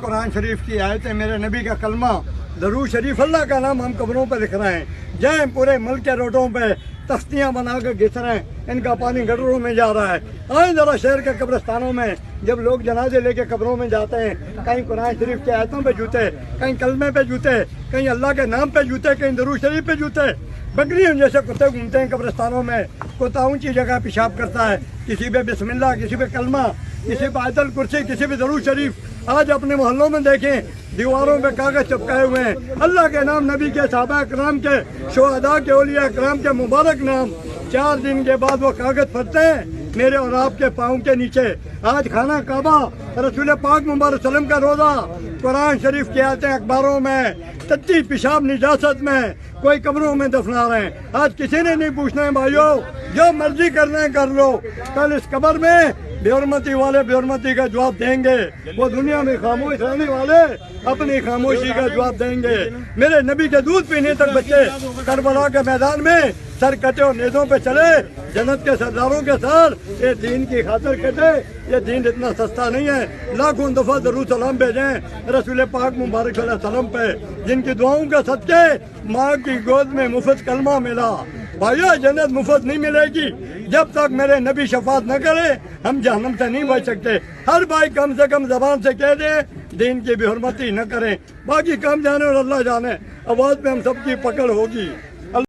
कुरान शरीफ की आयतें, मेरे नबी का कलमा, दरूद शरीफ, अल्लाह का नाम हम कब्रों पर लिख रहे हैं। जय पूरे मुल्क के रोडों पे तख्तियाँ बना कर घिस रहे हैं, इनका पानी गटरों में जा रहा है। आए जरा शहर के कब्रिस्तानों में जब लोग जनाजे लेके कब्रों में जाते हैं, कहीं कुरान शरीफ की आयतों पे जूते, कहीं कलमे पे जूते, कहीं अल्लाह के नाम पे जूते, कहीं दरूद शरीफ पे जूते। बकरियों जैसे कुत्ते घूमते हैं कब्रिस्तानों में। कुत्ता ऊंची जगह पेशाब करता है, किसी पे बिस्मिल्लाह, किसी पे कलमा, किसी पे आयतल कुर्सी, किसी पे दरूद शरीफ। आज अपने मोहल्लों में देखें, दीवारों पे कागज चिपकाए हुए हैं, अल्लाह के नाम, नबी के, सहाबा कराम के, शुहदा के, औलिया कराम के मुबारक नाम। 4 दिन के बाद वो कागज फटते हैं मेरे और आपके पाँव के नीचे। आज खाना काबा, रसूल पाक मुबारक सल्लम का रोज़ा, कुरान शरीफ की आयतें अखबारों में, टट्टी पेशाब निजासत में, कोई कब्रों में दफना रहे हैं। आज किसी ने नहीं पूछना है भाइयों, जो मर्जी करना है कर लो। कल इस कब्र में बेहरमती वाले बेहरमती का जवाब देंगे, वो दुनिया में खामोश रहने वाले अपनी खामोशी का जवाब देंगे। मेरे नबी के दूध पीने तक बच्चे करबला के मैदान में सर कटे और नेज़ों पे चले, जन्नत के सरदारों के सर, ये दीन की खातिर कटे। ये दीन इतना सस्ता नहीं है। लाखों दफ़ा दरूद सलाम भेजें रसूल पाक मुबारक सल्लल्लाहु अलैहि वसल्लम पे, जिनकी दुआओं के सदके माँ की गोद में मुफ्त कलमा मिला। भाइयों, जन्नत मुफ्त नहीं मिलेगी जब तक मेरे नबी शफात न करे, हम जहन्नम से नहीं बच सकते। हर भाई कम से कम जबान से कह दे दीन की बेहरमती न करें, बाकी कम जाने और अल्लाह जाने। आवाज़ में हम सबकी पकड़ होगी।